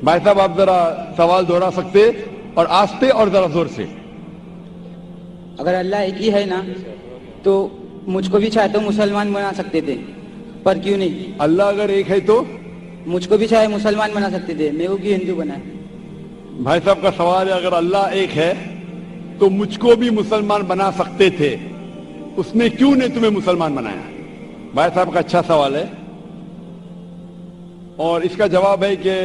بھائی صاحب آپ ذرا سوال دوہرا سکتے اور آہستہ اور ذرا زور سے؟ اگر اللہ ایک ہی ہے نا تو مجھ کو بھی چاہے تو مسلمان بنا سکتے تھے، پر کیوں نہیں؟ اللہ اگر ایک ہے تو مجھ کو بھی چاہے مسلمان بنا سکتے تھے، میں وہ کیوں ہندو بنا؟ بھائی صاحب کا سوال ہے اگر اللہ ایک ہے تو مجھ کو بھی مسلمان بنا سکتے تھے، اس نے کیوں نہیں تمہیں مسلمان بنایا؟ بھائی صاحب کا اچھا سوال ہے، اور اس کا جواب ہے کہ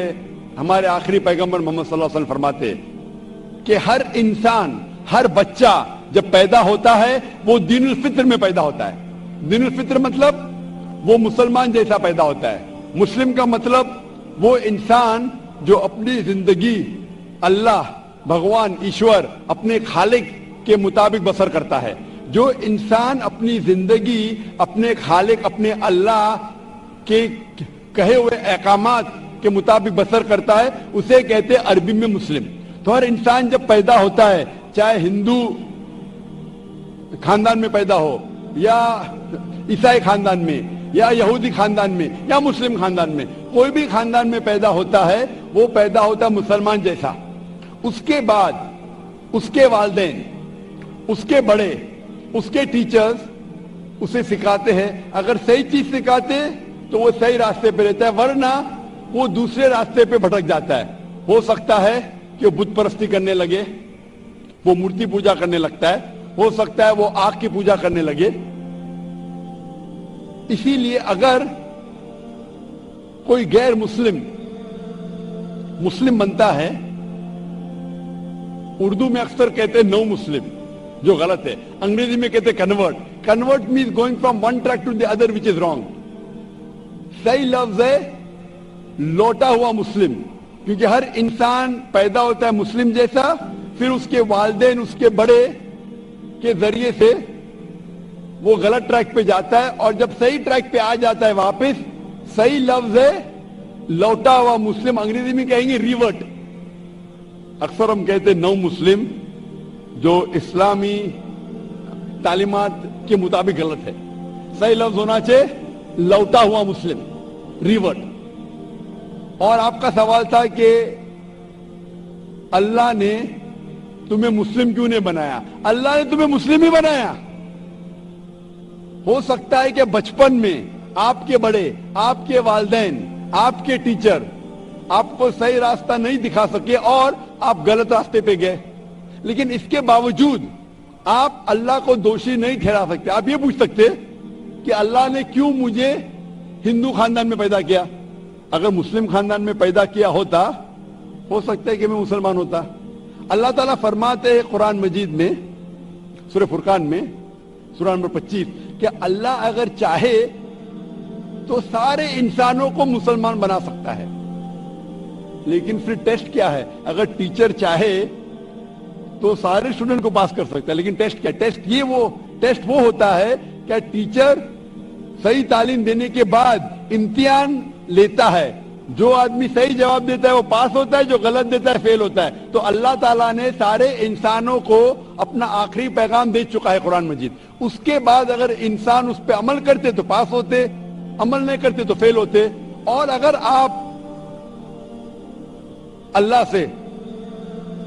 ہمارے آخری پیغمبر محمد صلی اللہ علیہ وسلم فرماتے کہ ہر انسان، ہر بچہ جب پیدا ہوتا ہے وہ دین الفطر میں پیدا ہوتا ہے۔ دین الفطر مطلب وہ مسلمان جیسا پیدا ہوتا ہے۔ مسلم کا مطلب وہ انسان جو اپنی زندگی اللہ، بھگوان، ایشور، اپنے خالق کے مطابق بسر کرتا ہے۔ جو انسان اپنی زندگی اپنے خالق، اپنے اللہ کے کہے ہوئے احکامات کے مطابق بسر کرتا ہے اسے کہتے ہیں عربی میں مسلم۔ تو ہر انسان جب پیدا ہوتا ہے، چاہے ہندو خاندان میں پیدا ہو یا عیسائی خاندان میں یا یہودی خاندان میں یا مسلم خاندان میں، کوئی بھی خاندان میں پیدا ہوتا ہے وہ پیدا ہوتا ہے مسلمان جیسا۔ اس کے بعد اس کے والدین، اس کے بڑے، اس کے ٹیچرز اسے سکھاتے ہیں۔ اگر صحیح چیز سکھاتے تو وہ صحیح راستے پہ رہتا ہے، ورنہ وہ دوسرے راستے پہ بھٹک جاتا ہے۔ ہو سکتا ہے کہ وہ بت پرستی کرنے لگے، وہ مورتی پوجا کرنے لگتا ہے، ہو سکتا ہے وہ آگ کی پوجا کرنے لگے۔ اسی لیے اگر کوئی غیر مسلم مسلم بنتا ہے، اردو میں اکثر کہتے ہیں نو مسلم، جو غلط ہے۔ انگریزی میں کہتے ہیں convert. Convert means going from one track to the other which is wrong۔ صحیح لفظ ہے لوٹا ہوا مسلم، کیونکہ ہر انسان پیدا ہوتا ہے مسلم جیسا، پھر اس کے والدین، اس کے بڑے کے ذریعے سے وہ غلط ٹریک پہ جاتا ہے، اور جب صحیح ٹریک پہ آ جاتا ہے واپس، صحیح لفظ ہے لوٹا ہوا مسلم۔ انگریزی میں کہیں گے ریورٹ۔ اکثر ہم کہتے ہیں نو مسلم، جو اسلامی تعلیمات کے مطابق غلط ہے۔ صحیح لفظ ہونا چاہیے لوٹا ہوا مسلم، ریورٹ۔ اور آپ کا سوال تھا کہ اللہ نے تمہیں مسلم کیوں نہیں بنایا؟ اللہ نے تمہیں مسلم ہی بنایا۔ ہو سکتا ہے کہ بچپن میں آپ کے بڑے، آپ کے والدین، آپ کے ٹیچر آپ کو صحیح راستہ نہیں دکھا سکے اور آپ غلط راستے پہ گئے، لیکن اس کے باوجود آپ اللہ کو دوشی نہیں ٹھہرا سکتے۔ آپ یہ پوچھ سکتے کہ اللہ نے کیوں مجھے ہندو خاندان میں پیدا کیا؟ اگر مسلم خاندان میں پیدا کیا ہوتا، ہو سکتا ہے کہ میں مسلمان ہوتا۔ اللہ تعالیٰ فرماتے ہیں قرآن مجید میں، سورہ فرقان میں، سورہ نمبر 25، کہ اللہ اگر چاہے تو سارے انسانوں کو مسلمان بنا سکتا ہے، لیکن پھر ٹیسٹ کیا ہے؟ اگر ٹیچر چاہے تو سارے اسٹوڈنٹ کو پاس کر سکتا ہے، لیکن ٹیسٹ کیا؟ ٹیسٹ وہ ہوتا ہے کہ ٹیچر صحیح تعلیم دینے کے بعد امتحان لیتا ہے، جو آدمی صحیح جواب دیتا ہے وہ پاس ہوتا ہے، جو غلط دیتا ہے فیل ہوتا ہے۔ تو اللہ تعالیٰ نے سارے انسانوں کو اپنا آخری پیغام دے چکا ہے قرآن مجید۔ اس کے بعد اگر انسان اس پہ عمل کرتے تو پاس ہوتے، عمل نہیں کرتے تو فیل ہوتے۔ اور اگر آپ اللہ سے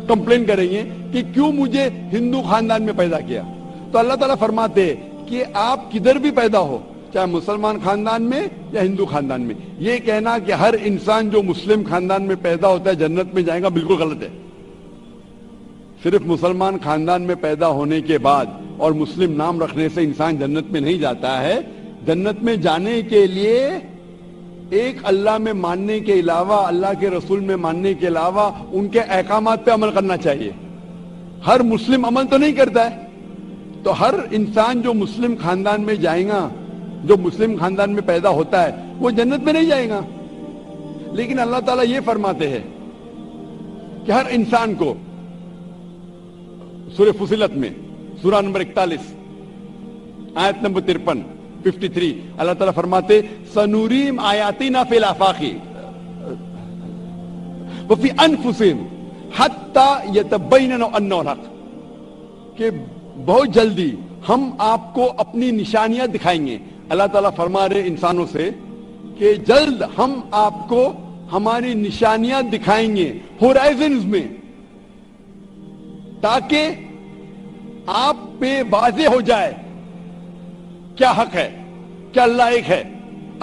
کمپلین کریں گے کہ کیوں مجھے ہندو خاندان میں پیدا کیا، تو اللہ تعالیٰ فرماتے ہیں کہ آپ کدھر بھی پیدا ہو، چاہے مسلمان خاندان میں یا ہندو خاندان میں، یہ کہنا کہ ہر انسان جو مسلم خاندان میں پیدا ہوتا ہے جنت میں جائے گا، بالکل غلط ہے۔ صرف مسلمان خاندان میں پیدا ہونے کے بعد اور مسلم نام رکھنے سے انسان جنت میں نہیں جاتا ہے۔ جنت میں جانے کے لیے ایک اللہ میں ماننے کے علاوہ، اللہ کے رسول میں ماننے کے علاوہ ان کے احکامات پہ عمل کرنا چاہیے۔ ہر مسلم عمل تو نہیں کرتا ہے، تو ہر انسان جو مسلم خاندان میں جائے گا، جو مسلم خاندان میں پیدا ہوتا ہے، وہ جنت میں نہیں جائے گا۔ لیکن اللہ تعالیٰ یہ فرماتے ہیں کہ ہر انسان کو، سورہ فصلت میں سورہ نمبر 41 آیت نمبر 53 اللہ تعالیٰ فرماتے سنوریم آیاتنا فی الآفاق وفی انفسہم حتی یتبین انہ الحق، کہ بہت جلدی ہم آپ کو اپنی نشانیاں دکھائیں گے۔ اللہ تعالیٰ فرما رہے انسانوں سے کہ جلد ہم آپ کو ہماری نشانیاں دکھائیں گے ہورائزنز میں، تاکہ آپ پہ واضح ہو جائے کیا حق ہے، کیا اللہ ایک ہے،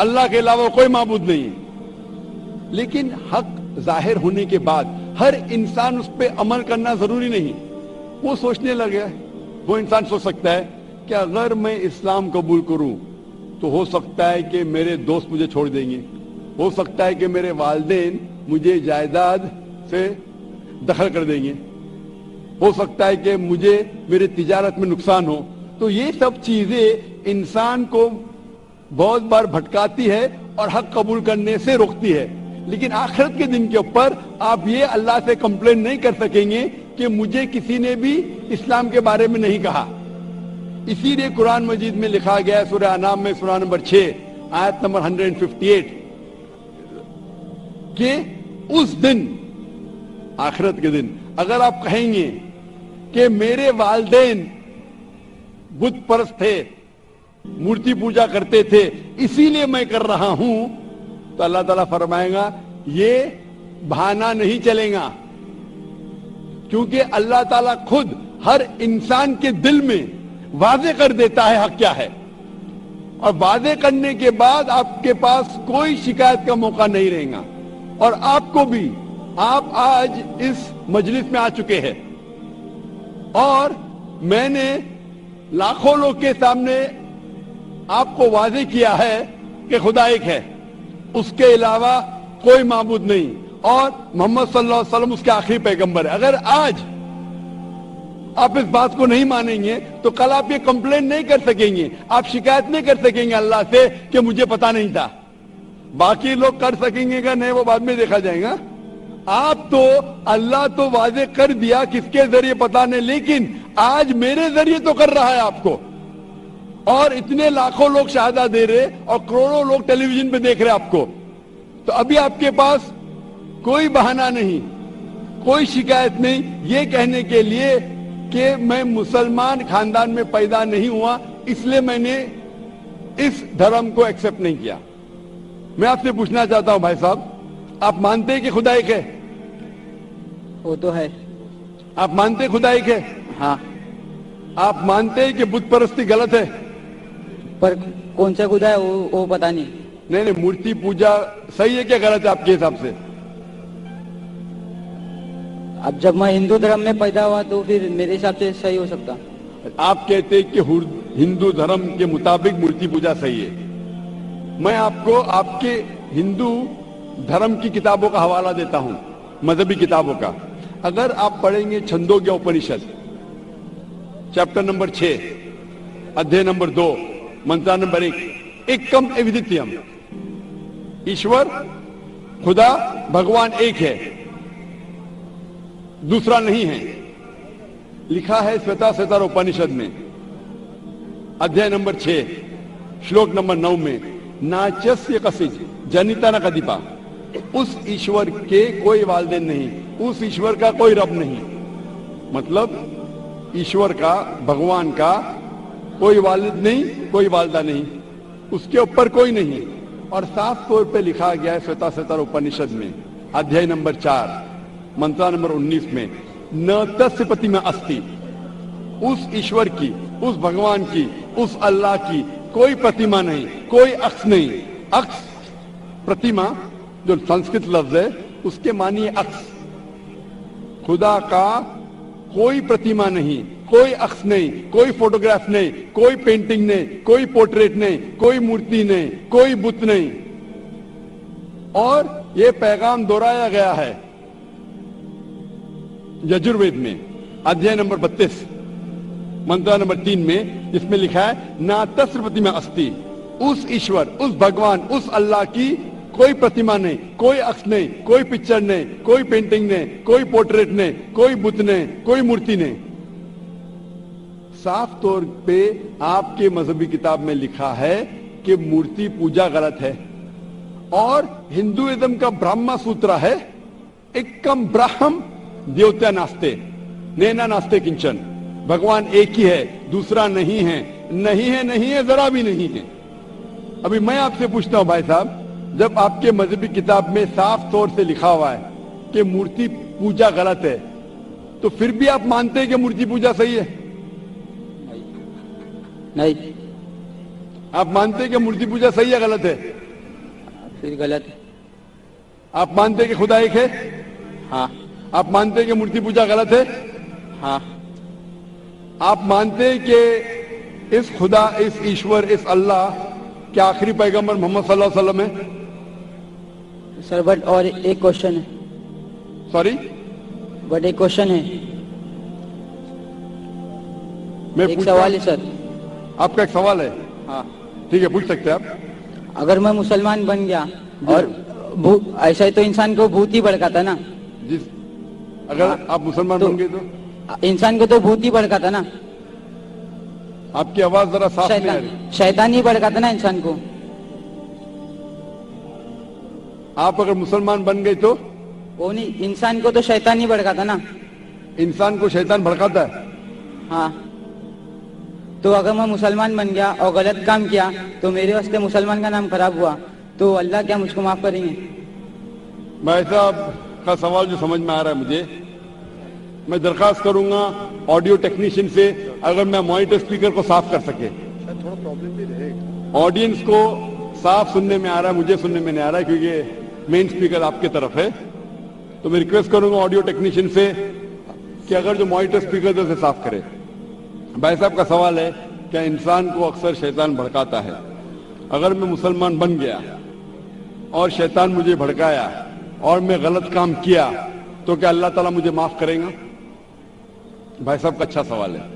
اللہ کے علاوہ کوئی معبود نہیں ہے۔ لیکن حق ظاہر ہونے کے بعد ہر انسان اس پہ عمل کرنا ضروری نہیں۔ وہ سوچنے لگے، وہ انسان سوچ سکتا ہے کہ اگر میں اسلام قبول کروں تو ہو سکتا ہے کہ میرے دوست مجھے چھوڑ دیں گے، ہو سکتا ہے کہ میرے والدین مجھے جائیداد سے دخل کر دیں گے، ہو سکتا ہے کہ مجھے میرے تجارت میں نقصان ہو۔ تو یہ سب چیزیں انسان کو بہت بار بھٹکاتی ہے اور حق قبول کرنے سے روکتی ہے۔ لیکن آخرت کے دن کے اوپر آپ یہ اللہ سے کمپلین نہیں کر سکیں گے کہ مجھے کسی نے بھی اسلام کے بارے میں نہیں کہا۔ اسی لیے قرآن مجید میں لکھا گیا ہے سورہ انعام میں سورہ نمبر 6 آیت نمبر 158 کہ اس دن، آخرت کے دن، اگر آپ کہیں گے کہ میرے والدین بت پرست تھے، مورتی پوجا کرتے تھے، اسی لیے میں کر رہا ہوں، تو اللہ تعالیٰ فرمائے گا یہ بہانہ نہیں چلے گا، کیونکہ اللہ تعالیٰ خود ہر انسان کے دل میں واضح کر دیتا ہے حق کیا ہے، اور واضح کرنے کے بعد آپ کے پاس کوئی شکایت کا موقع نہیں رہے گا۔ اور آپ کو بھی، آپ آج اس مجلس میں آ چکے ہیں اور میں نے لاکھوں لوگ کے سامنے آپ کو واضح کیا ہے کہ خدا ایک ہے، اس کے علاوہ کوئی معبود نہیں، اور محمد صلی اللہ علیہ وسلم اس کے آخری پیغمبر ہے۔ اگر آج آپ اس بات کو نہیں مانیں گے تو کل آپ یہ کمپلین نہیں کر سکیں گے، آپ شکایت نہیں کر سکیں گے اللہ سے کہ مجھے پتا نہیں تھا۔ باقی لوگ کر سکیں گے کہ نہیں، وہ بعد میں دیکھا جائے گا۔ آپ تو اللہ تو واضح کر دیا کس کے ذریعے پتا نہیں، لیکن آج میرے ذریعے تو کر رہا ہے آپ کو، اور اتنے لاکھوں لوگ شہادہ دے رہے اور کروڑوں لوگ ٹیلی ویژن پہ دیکھ رہے آپ کو۔ تو ابھی آپ کے پاس کوئی بہانہ نہیں، کوئی شکایت نہیں یہ کہنے کے لیے کہ میں مسلمان خاندان میں پیدا نہیں ہوا، اس لیے میں نے اس دھرم کو ایکسپٹ نہیں کیا۔ میں آپ سے پوچھنا چاہتا ہوں بھائی صاحب، آپ مانتے ہیں کہ خدا ایک ہے؟ وہ تو ہے۔ آپ مانتے ہیں خدا ایک ہے؟ ہاں۔ آپ مانتے ہیں کہ بت پرستی غلط ہے؟ پر کون سا خدا ہے وہ پتا نہیں۔ نہیں، مورتی پوجا صحیح ہے کیا غلط ہے آپ کے حساب سے؟ اب جب میں ہندو دھرم میں پیدا ہوا تو پھر میرے حساب سے صحیح ہو سکتا۔ آپ کہتے ہیں کہ ہندو دھرم کے مطابق مورتی پوجا صحیح ہے۔ میں آپ کو آپ کے ہندو دھرم کی کتابوں کا حوالہ دیتا ہوں، مذہبی کتابوں کا۔ اگر آپ پڑھیں گے چھندوگیہ اپنشد چیپٹر نمبر 6 ادھیے نمبر 2 منتر نمبر 1، ایکم ایودتیم، ایشور خدا بھگوان ایک ہے، دوسرا نہیں ہے، لکھا ہے سویتا سوتر اپنشد میں ادھیے نمبر 6 شلوک نمبر 9 میں، ناچسیہ کسج جنیتا نہ کدیپا، اس ایشور کے کوئی والدین نہیں، اس ایشور کا کوئی رب نہیں۔ مطلب ایشور کا، بھگوان کا کوئی والد نہیں، کوئی والدہ نہیں، اس کے اوپر کوئی نہیں۔ اور صاف طور پہ لکھا گیا ہے سویتا سوتر اپنشد میں ادھیے نمبر 4 منتر نمبر 19 میں، نہ تسیہ پرتیما استی، اس ایشور کی، اس بھگوان کی، اس اللہ کی کوئی پرتیما نہیں، کوئی عکس نہیں۔ عکس، پرتیما جو سنسکرت لفظ ہے اس کے معنی عکس، خدا کا کوئی پرتیما نہیں، کوئی عکس نہیں، کوئی فوٹوگراف نہیں، کوئی پینٹنگ نہیں، کوئی پورٹریٹ نہیں، کوئی مورتی نہیں، کوئی بت نہیں۔ اور یہ پیغام دہرایا گیا ہے یجروید میں ادھیے نمبر 32 منتر نمبر 3 میں، جس میں لکھا ہے نا تسیہ پرتیما استی، اس ایشور، اس بھگوان، اس اللہ کی کوئی پرتیما نہیں، کوئی عکس نہیں، کوئی پکچر نہیں، کوئی پینٹنگ نہیں، کوئی پورٹریٹ نہیں، کوئی بت نہیں، کوئی مورتی نہیں۔ صاف طور پہ آپ کے مذہبی کتاب میں لکھا ہے کہ مورتی پوجا غلط ہے، اور ہندوازم کا برہما سوترا ہے، ایکم براہم دیوتا ناستے نینا ناستے کنچن، بھگوان ایک ہی ہے، دوسرا نہیں ہے، نہیں ہے، نہیں ہے، ذرا بھی نہیں ہے۔ ابھی میں آپ سے پوچھتا ہوں بھائی صاحب، جب آپ کے مذہبی کتاب میں صاف طور سے لکھا ہوا ہے کہ مورتی پوجا غلط ہے تو پھر بھی آپ مانتے ہیں کہ مورتی پوجا صحیح ہے؟ نہیں. آپ مانتے ہیں کہ مورتی پوجا صحیح ہے غلط ہے؟ پھر غلط ہے. آپ مانتے ہیں کہ خدا ایک ہے؟ ہاں. آپ مانتے ہیں کہ مورتی پوجا غلط ہے؟ ہاں. آپ مانتے ہیں کہ اس خدا، اس ایشور، اس اللہ کے آخری پیغمبر محمد صلی اللہ علیہ وسلم ہے؟ سر بٹ اور ایک کوشچن ہے. سوری، بٹ ایک کوشچن ہے، میں ایک پوچھتا سوال ہے ہوں. سر. آپ کا ایک سوال ہے؟ ہاں. ٹھیک ہے، پوچھ سکتے ہیں آپ. اگر میں مسلمان بن گیا اور ایسا ہی تو انسان کو بھوت ہی بھڑکاتا نا. جی، اگر آپ مسلمان تو بن گئے تو انسان کو تو بھوت ہی بھڑکاتا نا. آپ کی آواز ذرا صاف نہیں آ رہی. شیطان ہی بھڑکاتا نا انسان کو. آپ اگر مسلمان بن گئے تو وہ نہیں، انسان کو تو شیطان ہی بھڑکاتا نا. انسان کو شیطان بھڑکاتا ہے. ہاں. تو اگر میں مسلمان بن گیا اور غلط کام کیا تو میرے واسطے مسلمان کا نام خراب ہوا، تو اللہ کیا مجھ کو معاف کریں گے؟ بھائی صاحب کا سوال جو سمجھ میں آ رہا ہے مجھے، میں درخواست کروں گا آڈیو ٹیکنیشین سے اگر میں مانیٹر اسپیکر کو صاف کر سکے. آڈینس کو صاف سننے میں آ رہا ہے، مجھے سننے میں نہیں آ رہا ہے کیونکہ مین اسپیکر آپ کے طرف ہے. تو میں ریکویسٹ کروں گا آڈیو ٹیکنیشین سے کہ اگر جو مانیٹر اسپیکر اسے صاف کرے. بھائی صاحب کا سوال ہے کہ انسان کو اکثر شیطان بھڑکاتا ہے. اگر میں مسلمان بن گیا اور شیطان مجھے بھڑکایا اور میں غلط کام کیا تو کیا اللہ تعالیٰ مجھے معاف کرے گا؟ بھائی صاحب کا اچھا سوال ہے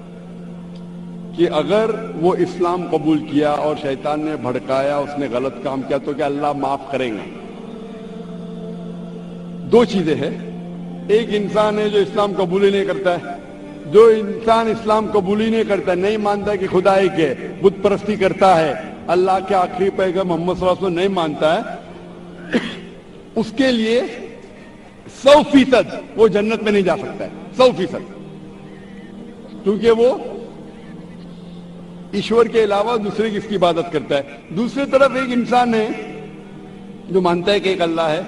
کہ اگر وہ اسلام قبول کیا اور شیطان نے بھڑکایا، اس نے غلط کام کیا تو کیا اللہ معاف کرے گا؟ دو چیزیں ہیں. ایک انسان ہے جو اسلام قبول ہی نہیں کرتا ہے. جو انسان اسلام قبول ہی نہیں کرتا ہے، نہیں مانتا کہ خدا ایک ہے، بت پرستی کرتا ہے، اللہ کے آخری پیغمبر محمد صلی اللہ علیہ وسلم نہیں مانتا ہے، اس کے لیے 100% وہ جنت میں نہیں جا سکتا ہے. 100%، کیونکہ وہ ایشور کے علاوہ دوسرے کی اس کی عبادت کرتا ہے. دوسری طرف ایک انسان ہے جو مانتا ہے کہ ایک اللہ ہے،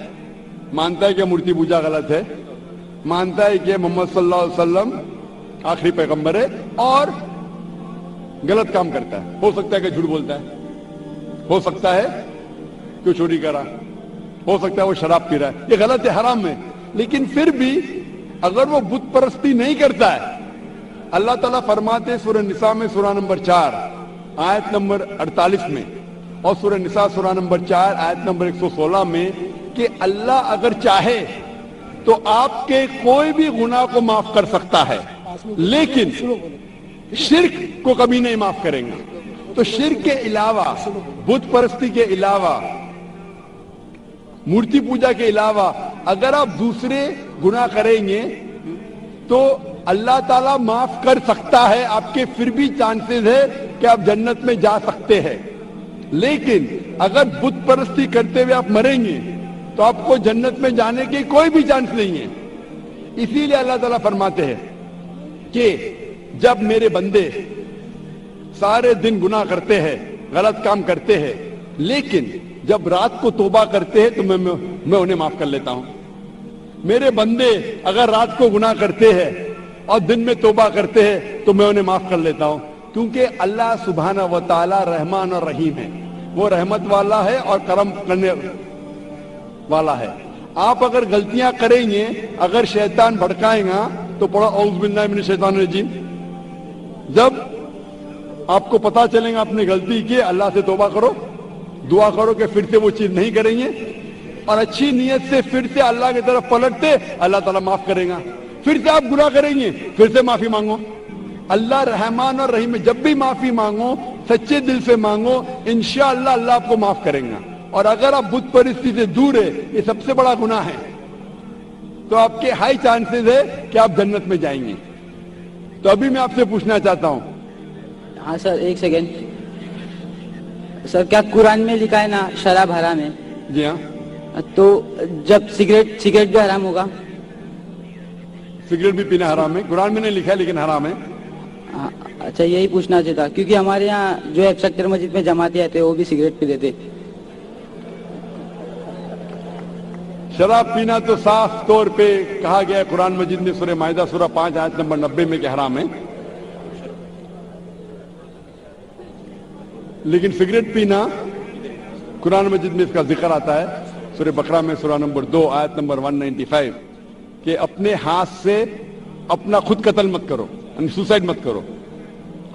مانتا ہے کہ مورتی پوجا غلط ہے، مانتا ہے کہ محمد صلی اللہ علیہ وسلم آخری پیغمبر ہے اور غلط کام کرتا ہے. ہو سکتا ہے کہ جھوٹ بولتا ہے، ہو سکتا ہے کہ چوری کرا، ہو سکتا ہے وہ شراب پی رہا ہے. یہ غلط ہے، حرام ہے. لیکن پھر بھی اگر وہ بت پرستی نہیں کرتا ہے، اللہ تعالیٰ فرماتے سورہ نساء میں سورہ نمبر 4 آیت نمبر 48 میں اور سورہ نساء سورہ نمبر 4 آیت نمبر 116 میں کہ اللہ اگر چاہے تو آپ کے کوئی بھی گناہ کو معاف کر سکتا ہے، لیکن شرک کو کبھی نہیں معاف کریں گے. تو شرک کے علاوہ، بت پرستی کے علاوہ، مورتی پوجا کے علاوہ اگر آپ دوسرے گناہ کریں گے تو اللہ تعالیٰ معاف کر سکتا ہے. آپ کے پھر بھی چانسز ہے کہ آپ جنت میں جا سکتے ہیں. لیکن اگر بت پرستی کرتے ہوئے آپ مریں گے تو آپ کو جنت میں جانے کی کوئی بھی چانس نہیں ہے. اسی لیے اللہ تعالیٰ فرماتے ہیں کہ جب میرے بندے سارے دن گناہ کرتے ہیں، غلط کام کرتے ہیں، لیکن جب رات کو توبہ کرتے ہیں تو میں انہیں معاف کر لیتا ہوں. میرے بندے اگر رات کو گناہ کرتے ہیں اور دن میں توبہ کرتے ہیں تو میں انہیں معاف کر لیتا ہوں. کیونکہ اللہ سبحانہ و تعالی رحمان اور رحیم ہے، وہ رحمت والا ہے اور کرم کرنے والا ہے. آپ اگر غلطیاں کریں گے، اگر شیطان بھڑکائے گا تو پڑھو اعوذ باللہ من الشیطان الرجیم. جب آپ کو پتا چلے گا آپ نے غلطی کی، اللہ سے توبہ کرو، دعا کرو کہ پھر سے وہ چیز نہیں کریں گے اور اچھی نیت سے پھر سے اللہ کی طرف پلٹتے، اللہ تعالیٰ معاف کرے گا. پھر سے آپ گناہ کریں گے، پھر سے معافی مانگو. اللہ رحمان اور رحیم، جب بھی معافی مانگو سچے دل سے مانگو، انشاءاللہ اللہ آپ کو معاف کریں گا. اور اگر آپ بت پرستی سے دور ہے، یہ سب سے بڑا گناہ ہے، تو آپ کے ہائی چانسز ہے کہ آپ جنت میں جائیں گے. تو ابھی میں آپ سے پوچھنا چاہتا ہوں. ہاں سر، ایک سیکنڈ سر. کیا قرآن میں لکھا ہے نا شراب حرام ہے؟ جی ہاں. تو جب سگریٹ بھی حرام ہوگا؟ سگریٹ بھی پینا حرام ہے، قرآن میں نہیں لکھا ہے لیکن حرام ہے. اچھا، یہی پوچھنا چاہتا کیونکہ ہمارے یہاں جو ایب سیکٹر مسجد میں جماعتیں آتے وہ بھی سگریٹ پی لیتے. شراب پینا تو صاف طور پہ کہا گیا ہے قرآن مجید میں سورہ مائدہ سورہ 5 آیت نمبر 90 میں کہ حرام ہے، لیکن سگریٹ پینا قرآن مجید میں اس کا ذکر آتا ہے سورہ بقرہ میں سورہ نمبر 2 آیت نمبر 195 کہ اپنے ہاتھ سے اپنا خود قتل مت کرو، یعنی سوسائڈ مت کرو۔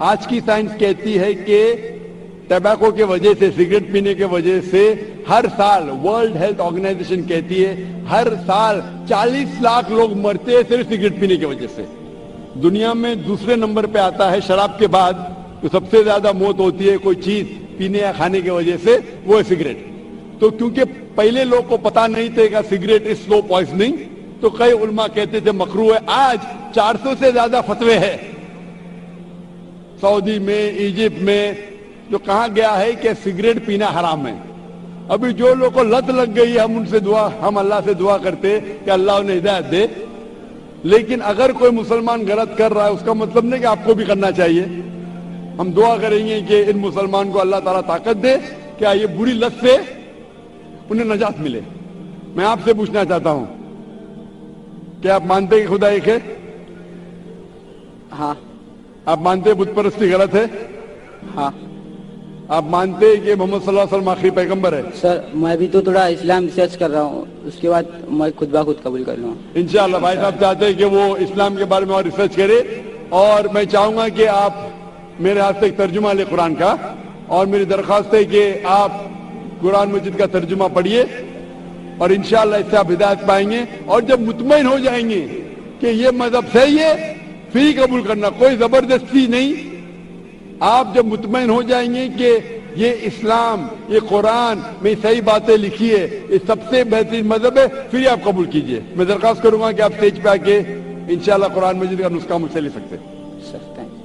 آج کی سائنس کہتی ہے کہ ٹبیکو کے وجہ سے، سگریٹ پینے کے وجہ سے ہر سال ورلڈ ہیلتھ آرگنائزیشن کہتی ہے ہر سال 40 لاکھ لوگ مرتے ہیں صرف سگریٹ پینے کی وجہ سے۔ دنیا میں دوسرے نمبر پہ آتا ہے شراب کے بعد، تو سب سے زیادہ موت ہوتی ہے کوئی چیز پینے یا کھانے کی وجہ سے، وہ ہے سگریٹ۔ تو کیونکہ پہلے لوگ کو پتا نہیں تھے کہ سگریٹ از سلو پوائزننگ، تو کئی علماء کہتے تھے مکروہ ہے۔ آج 400 سے زیادہ فتوے ہیں سعودی میں، ایجپٹ میں، جو کہا گیا ہے کہ سگریٹ پینا حرام ہے۔ ابھی جو لوگ کو لت لگ گئی ہے ہم اللہ سے دعا کرتے کہ اللہ انہیں ہدایت دے، لیکن اگر کوئی مسلمان غلط کر رہا ہے اس کا مطلب نہیں کہ آپ کو بھی کرنا چاہیے۔ ہم دعا کریں گے کہ ان مسلمان کو اللہ تعالیٰ طاقت دے کہ یہ بری لت سے انہیں نجات ملے۔ میں آپ سے پوچھنا چاہتا ہوں کہ آپ مانتے کہ خدا ایک ہے؟ ہاں۔ آپ مانتے بت پرستی غلط ہے؟ ہاں۔ آپ مانتے کہ محمد صلی اللہ علیہ وسلم آخری پیغمبر ہے؟ سر میں بھی تو تھوڑا اسلام ریسرچ کر رہا ہوں، اس کے بعد میں خود بخود قبول کر لوں گا انشاءاللہ۔ بھائی صاحب چاہتے ہیں کہ وہ اسلام کے بارے میں اور ریسرچ کرے، اور میں چاہوں گا کہ آپ میرے ہاتھ سے ایک ترجمہ لیں قرآن کا، اور میری درخواست ہے کہ آپ قرآن مجید کا ترجمہ پڑھیے، اور انشاءاللہ اس سے آپ ہدایت پائیں گے۔ اور جب مطمئن ہو جائیں گے کہ یہ مذہب صحیح ہے، پھر ہی قبول کرنا، کوئی زبردستی نہیں۔ آپ جب مطمئن ہو جائیں گے کہ یہ اسلام، یہ قرآن میں صحیح باتیں لکھی ہے، یہ سب سے بہترین مذہب ہے، پھر ہی آپ قبول کیجئے۔ میں درخواست کروں گا کہ آپ اسٹیج پہ آ کے انشاءاللہ قرآن مجید کا نسخہ مجھ سے لے سکتے ہیں۔ Sir thank you.